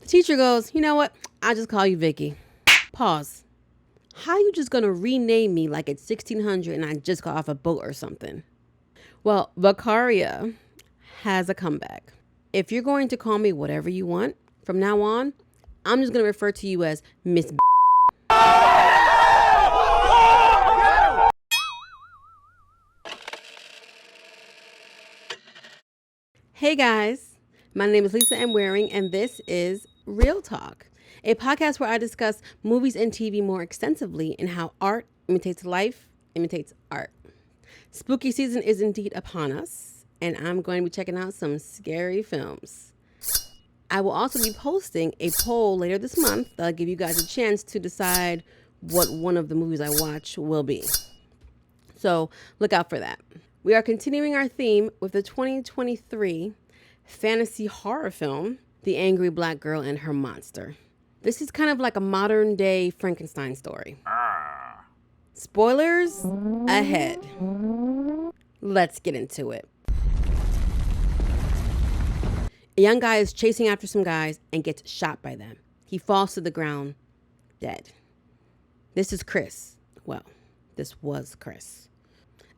The teacher goes, you know what? I'll just call you Vicky. Pause. How you just gonna rename me like it's 1600 and I just got off a boat or something? Well, Vicaria has a comeback. If you're going to call me whatever you want, from now on, I'm just gonna refer to you as Miss B. Hey guys, my name is Lisa M. Waring, and this is Real Talk, a podcast where I discuss movies and TV more extensively and how art imitates life, imitates art. Spooky season is indeed upon us, and I'm going to be checking out some scary films. I will also be posting a poll later this month that'll give you guys a chance to decide what one of the movies I watch will be. So look out for that. We are continuing our theme with the 2023 fantasy horror film, The Angry Black Girl and Her Monster. This is kind of like a modern day Frankenstein story. Spoilers ahead. Let's get into it. A young guy is chasing after some guys and gets shot by them. He falls to the ground, dead. This is Chris. Well, this was Chris.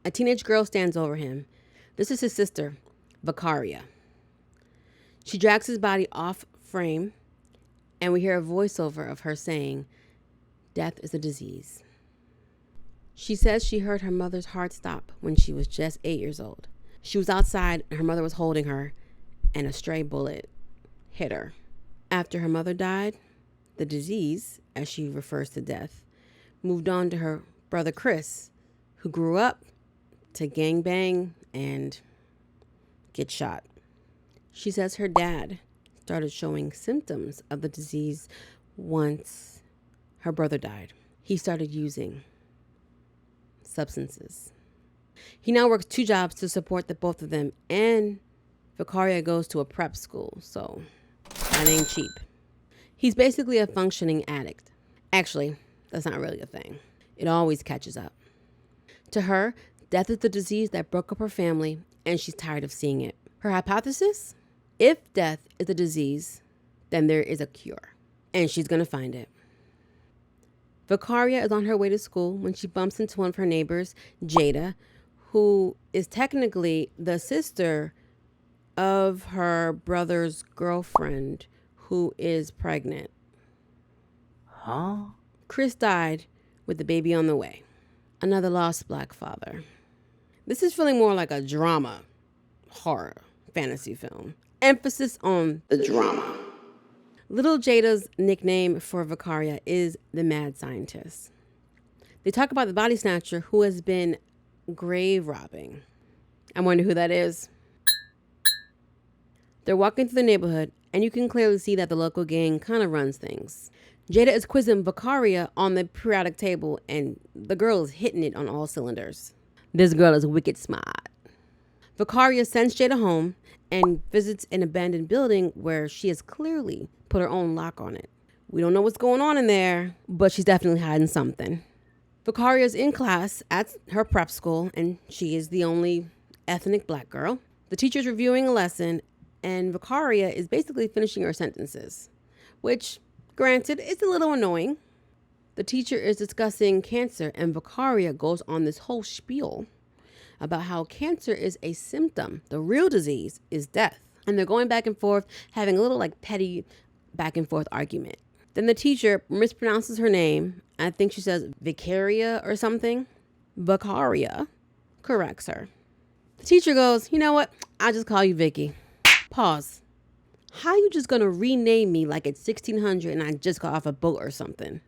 A teenage girl stands over him. This is his sister, Vicaria. She drags his body off frame, and we hear a voiceover of her saying, "Death is a disease." She says she heard her mother's heart stop when she was just 8 years old. She was outside, and her mother was holding her, and a stray bullet hit her. After her mother died, the disease, as she refers to death, moved on to her brother Chris, who grew up to gangbang and get shot. She says her dad started showing symptoms of the disease once her brother died. He started using substances. He now works 2 jobs to support the both of them, and Vicaria goes to a prep school, so that ain't cheap. He's basically a functioning addict. Actually, that's not really a thing. It always catches up. To her, death is the disease that broke up her family, and she's tired of seeing it. Her hypothesis? If death is a disease, then there is a cure, and she's going to find it. Vicaria is on her way to school when she bumps into one of her neighbors, Jada, who is technically the sister of her brother's girlfriend, who is pregnant. Huh? Chris died with the baby on the way. Another lost black father. This is feeling more like a drama, horror, fantasy film. Emphasis on the drama. Little Jada's nickname for Vicaria is the mad scientist. They talk about the body snatcher who has been grave robbing. I wonder who that is. They're walking through the neighborhood, and you can clearly see that the local gang kind of runs things. Jada is quizzing Vicaria on the periodic table, and the girl is hitting it on all cylinders. This girl is wicked smart. Vicaria sends Jada home and visits an abandoned building where she has clearly put her own lock on it. We don't know what's going on in there, but she's definitely hiding something. Vicaria is in class at her prep school, and she is the only ethnic black girl. The teacher's reviewing a lesson, and Vicaria is basically finishing her sentences, which, granted, is a little annoying. The teacher is discussing cancer, and Vicaria goes on this whole spiel about how cancer is a symptom. The real disease is death. And they're going back and forth, having a little petty back and forth argument. Then the teacher mispronounces her name. I think she says Vicaria or something. Vicaria corrects her. The teacher goes, you know what? I'll just call you Vicky. Pause. How you just gonna rename me like it's 1600 and I just got off a boat or something?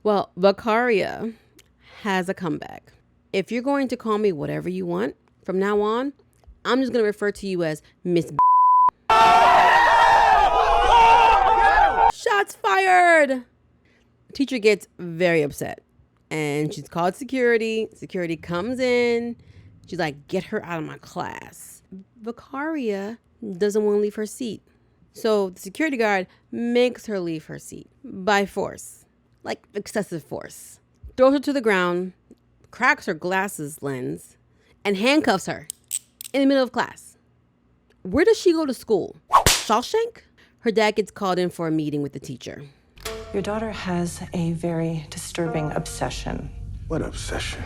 Well, Vicaria has a comeback. If you're going to call me whatever you want, from now on, I'm just gonna refer to you as Miss B. Shots fired! The teacher gets very upset, and she's called security. Security comes in. She's like, get her out of my class. Vicaria doesn't want to leave her seat. So the security guard makes her leave her seat by force, like excessive force. Throws her to the ground, cracks her glasses lens, and handcuffs her in the middle of class. Where does she go to school? Shawshank? Her dad gets called in for a meeting with the teacher. Your daughter has a very disturbing obsession. What obsession?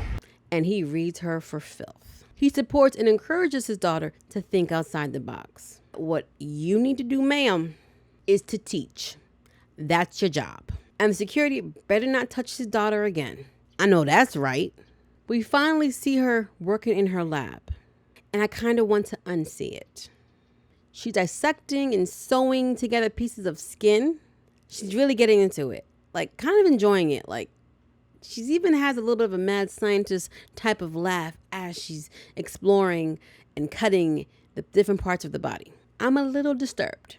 And he reads her for filth. He supports and encourages his daughter to think outside the box. What you need to do, ma'am, is to teach. That's your job. And the security better not touch his daughter again. I know that's right. We finally see her working in her lab, and I kind of want to unsee it. She's dissecting and sewing together pieces of skin. She's really getting into it, like kind of enjoying it. Like she even has a little bit of a mad scientist type of laugh as she's exploring and cutting the different parts of the body. I'm a little disturbed.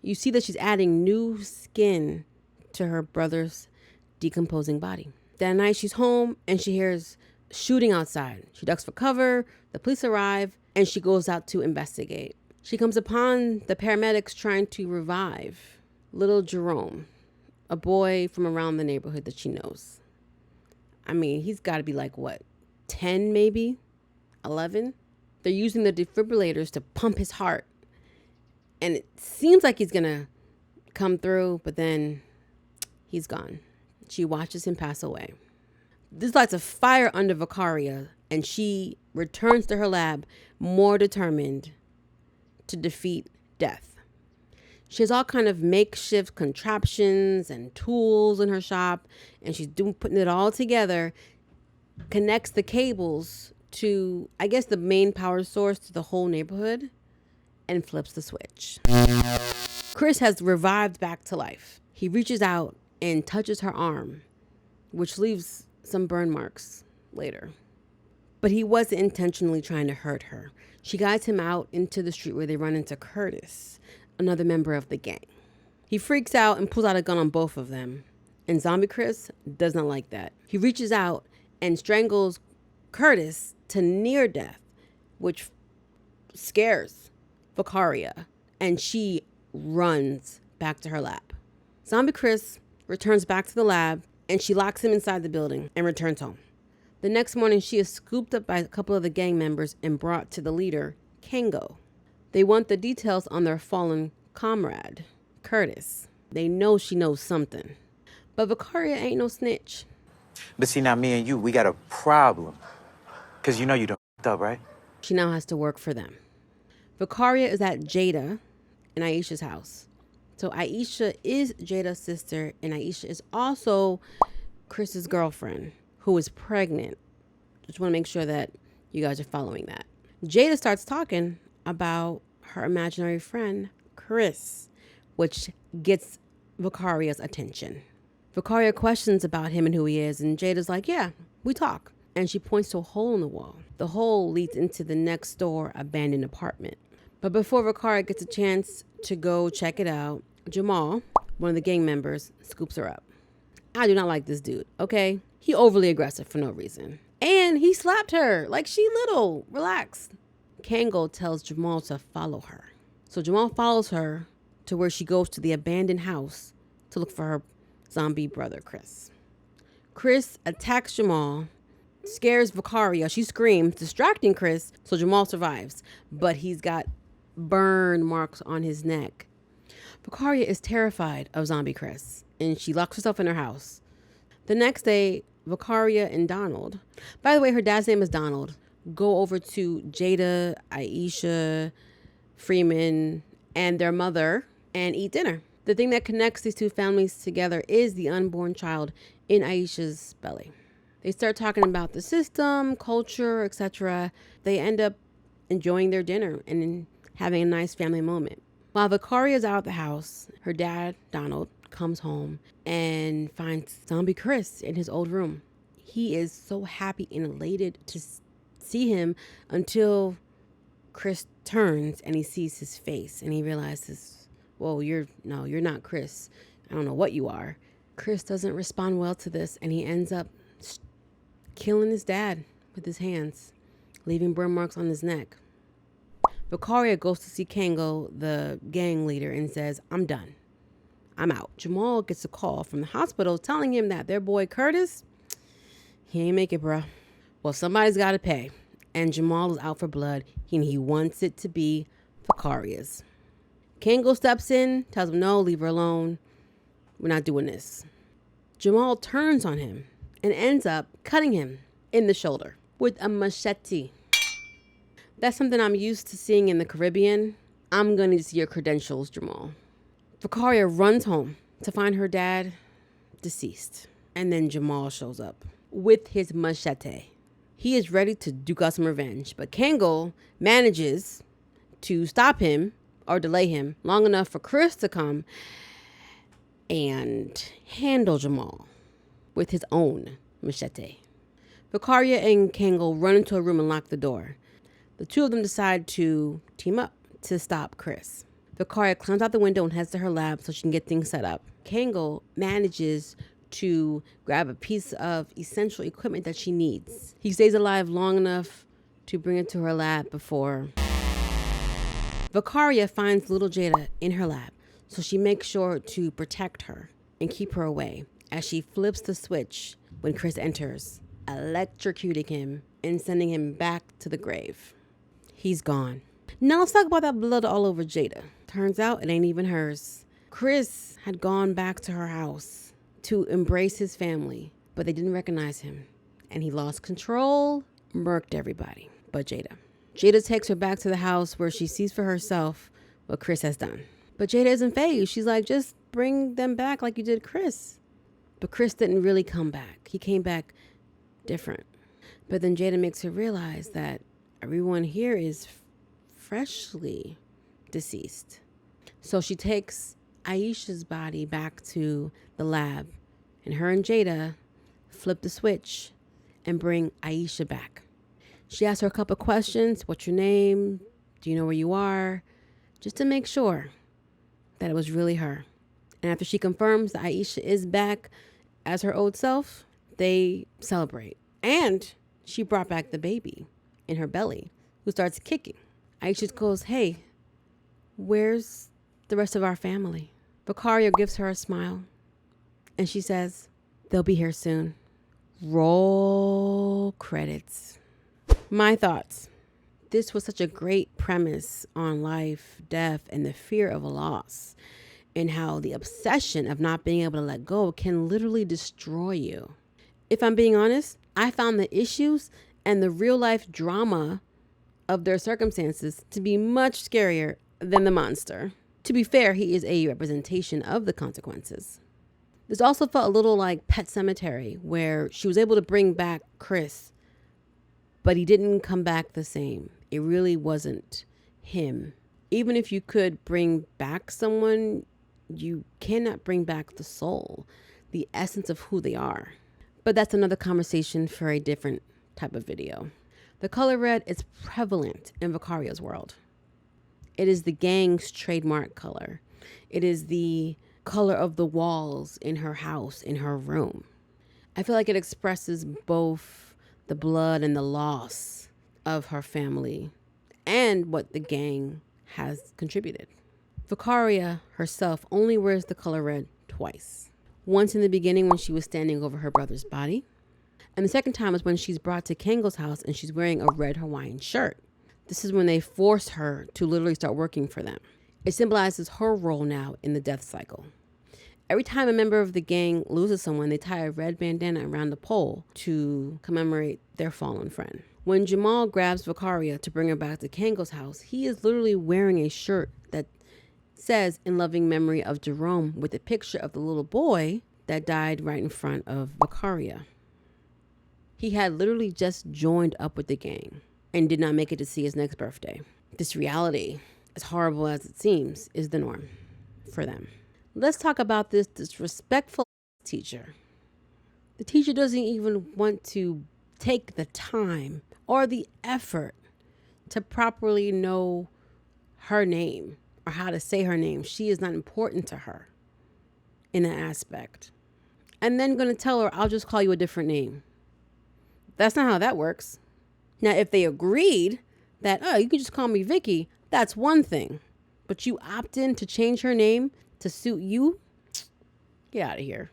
You see that she's adding new skin to her brother's decomposing body. That night she's home and she hears shooting outside. She ducks for cover, the police arrive, and she goes out to investigate. She comes upon the paramedics trying to revive little Jerome, a boy from around the neighborhood that she knows. I mean, he's got to be like, what, 10 maybe? 11? They're using the defibrillators to pump his heart. And it seems like he's going to come through, but then he's gone. She watches him pass away. This lights a fire under Vicaria, and she returns to her lab more determined to defeat death. She has all kind of makeshift contraptions and tools in her shop, and she's putting it all together, connects the cables to, I guess, the main power source to the whole neighborhood, and flips the switch. Chris has revived back to life. He reaches out and touches her arm, which leaves some burn marks later. But he wasn't intentionally trying to hurt her. She guides him out into the street where they run into Curtis, another member of the gang. He freaks out and pulls out a gun on both of them. And Zombie Chris does not like that. He reaches out and strangles Curtis to near death, which scares Vicaria, and she runs back to her lab. Zombie Chris returns back to the lab, and she locks him inside the building and returns home. The next morning, she is scooped up by a couple of the gang members and brought to the leader, Kango. They want the details on their fallen comrade, Curtis. They know she knows something. But Vicaria ain't no snitch. But see, now me and you, we got a problem. Because you know you done f***ed up, right? She now has to work for them. Vicaria is at Jada and Aisha's house. So Aisha is Jada's sister, and Aisha is also Chris's girlfriend, who is pregnant. Just want to make sure that you guys are following that. Jada starts talking about her imaginary friend, Chris, which gets Vicaria's attention. Vicaria questions about him and who he is, and Jada's like, yeah, we talk. And she points to a hole in the wall. The hole leads into the next door abandoned apartment. But before Vicaria gets a chance to go check it out, Jamal, one of the gang members, scoops her up. I do not like this dude, okay? He overly aggressive for no reason. And he slapped her like she little. Relax. Kango tells Jamal to follow her. So Jamal follows her to where she goes to the abandoned house to look for her zombie brother, Chris. Chris attacks Jamal, scares Vicaria. She screams, distracting Chris, so Jamal survives. But he's got burn marks on his neck. Vicaria is terrified of zombie Chris, and she locks herself in her house. The next day, Vicaria and Donald, by the way, her dad's name is Donald, go over to Jada, Aisha, Freeman, and their mother and eat dinner. The thing that connects these two families together is the unborn child in Aisha's belly. They start talking about the system, culture, etc. They end up enjoying their dinner and having a nice family moment. While Vicaria is out of the house, her dad, Donald, comes home and finds zombie Chris in his old room. He is so happy and elated to see him until Chris turns and he sees his face and he realizes, whoa, you're not Chris. I don't know what you are. Chris doesn't respond well to this, and he ends up killing his dad with his hands, leaving burn marks on his neck. Vicaria goes to see Kango, the gang leader, and says, I'm done. I'm out. Jamal gets a call from the hospital telling him that their boy Curtis, he ain't make it, bruh. Well, somebody's got to pay. And Jamal is out for blood, and he wants it to be Vicaria's. Kango steps in, tells him, no, leave her alone. We're not doing this. Jamal turns on him and ends up cutting him in the shoulder with a machete. That's something I'm used to seeing in the Caribbean. I'm going to need to see your credentials, Jamal. Vicaria runs home to find her dad deceased. And then Jamal shows up with his machete. He is ready to duke out some revenge, but Kango manages to stop him or delay him long enough for Chris to come and handle Jamal with his own machete. Vicaria and Kango run into a room and lock the door. The two of them decide to team up to stop Chris. Vicaria climbs out the window and heads to her lab so she can get things set up. Kango manages to grab a piece of essential equipment that she needs. He stays alive long enough to bring it to her lab before Vicaria finds little Jada in her lab, so she makes sure to protect her and keep her away as she flips the switch when Chris enters, electrocuting him and sending him back to the grave. He's gone. Now let's talk about that blood all over Jada. Turns out it ain't even hers. Chris had gone back to her house to embrace his family, but they didn't recognize him. And he lost control, murked everybody but Jada. Jada takes her back to the house where she sees for herself what Chris has done. But Jada isn't fazed. She's like, just bring them back like you did Chris. But Chris didn't really come back. He came back different. But then Jada makes her realize that everyone here is freshly deceased. So she takes Aisha's body back to the lab, and her and Jada flip the switch and bring Aisha back. She asks her a couple questions. What's your name? Do you know where you are? Just to make sure that it was really her. And after she confirms that Aisha is back as her old self, they celebrate. And she brought back the baby in her belly who starts kicking. Aisha goes, hey, where's the rest of our family? Vicaria gives her a smile and she says, they'll be here soon. Roll credits. My thoughts. This was such a great premise on life, death, and the fear of a loss, and how the obsession of not being able to let go can literally destroy you. If I'm being honest, I found the issues and the real life drama of their circumstances to be much scarier than the monster. To be fair, he is a representation of the consequences. This also felt a little like Pet Sematary, where she was able to bring back Chris, but he didn't come back the same. It really wasn't him. Even if you could bring back someone, you cannot bring back the soul, the essence of who they are. But that's another conversation for a different type of video. The color red is prevalent in Vicaria's world. It is the gang's trademark color. It is the color of the walls in her house, in her room. I feel like it expresses both the blood and the loss of her family and what the gang has contributed. Vicaria herself only wears the color red twice. Once in the beginning when she was standing over her brother's body, and the second time is when she's brought to Kango's house and she's wearing a red Hawaiian shirt. This is when they force her to literally start working for them. It symbolizes her role now in the death cycle. Every time a member of the gang loses someone, they tie a red bandana around the pole to commemorate their fallen friend. When Jamal grabs Vicaria to bring her back to Kango's house, he is literally wearing a shirt that says in loving memory of Jerome with a picture of the little boy that died right in front of Vicaria. He had literally just joined up with the gang and did not make it to see his next birthday. This reality, as horrible as it seems, is the norm for them. Let's talk about this disrespectful teacher. The teacher doesn't even want to take the time or the effort to properly know her name or how to say her name. She is not important to her in that aspect. And then going to tell her, I'll just call you a different name. That's not how that works. Now, if they agreed that, oh, you can just call me Vicky, that's one thing. But you opt in to change her name to suit you? Get out of here.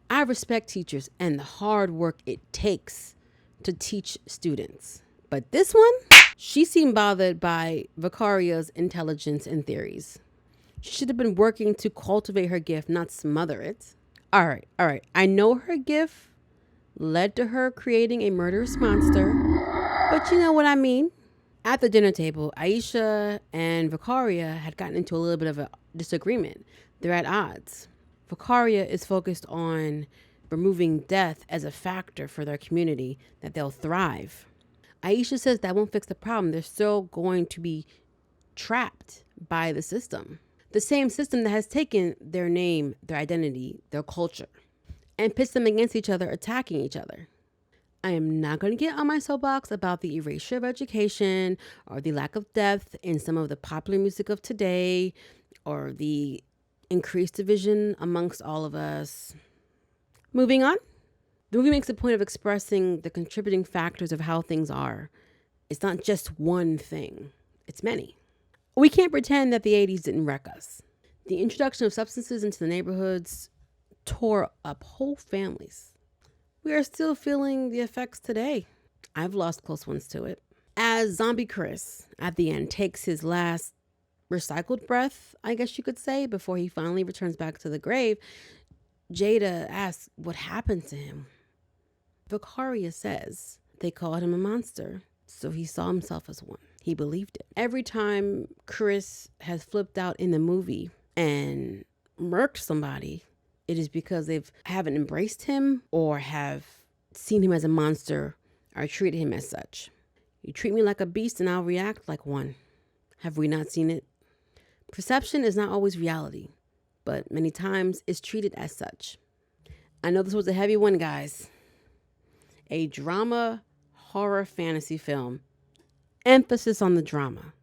I respect teachers and the hard work it takes to teach students. But this one, she seemed bothered by Vicaria's intelligence and theories. She should have been working to cultivate her gift, not smother it. All right. I know her gift led to her creating a murderous monster, but you know what I mean. At the dinner table, Aisha and Vicaria had gotten into a little bit of a disagreement. They're at odds. Vicaria is focused on removing death as a factor for their community, that they'll thrive. Aisha says that won't fix the problem. They're still going to be trapped by the system. The same system that has taken their name, their identity, their culture, and pits them against each other, attacking each other. I am not going to get on my soapbox about the erasure of education or the lack of depth in some of the popular music of today or the increased division amongst all of us. Moving on. The movie makes a point of expressing the contributing factors of how things are. It's not just one thing. It's many. We can't pretend that the 80s didn't wreck us. The introduction of substances into the neighborhoods tore up whole families. We are still feeling the effects today. I've lost close ones to it. As Zombie Chris, at the end, takes his last recycled breath, I guess you could say, before he finally returns back to the grave, Jada asks what happened to him. Vicaria says they called him a monster, so he saw himself as one. He believed it. Every time Chris has flipped out in the movie and murked somebody, it is because they haven't embraced him or have seen him as a monster or treated him as such. You treat me like a beast and I'll react like one. Have we not seen it? Perception is not always reality, but many times it's treated as such. I know this was a heavy one, guys. A drama, horror, fantasy film. Emphasis on the drama.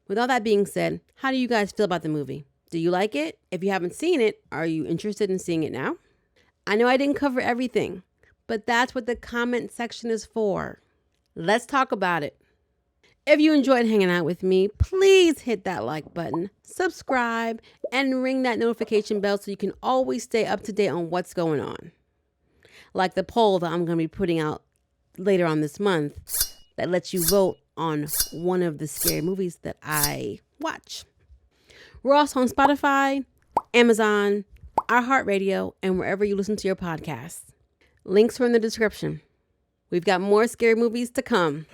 With all that being said, how do you guys feel about the movie? Do you like it? If you haven't seen it, are you interested in seeing it now? I know I didn't cover everything, but that's what the comment section is for. Let's talk about it. If you enjoyed hanging out with me, please hit that like button, subscribe, and ring that notification bell so you can always stay up to date on what's going on. Like the poll that I'm going to be putting out later on this month that lets you vote on one of the scary movies that I watch. We're also on Spotify, Amazon, IHeart Radio, and wherever you listen to your podcasts. Links are in the description. We've got more scary movies to come.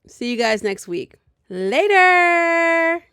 See you guys next week. Later!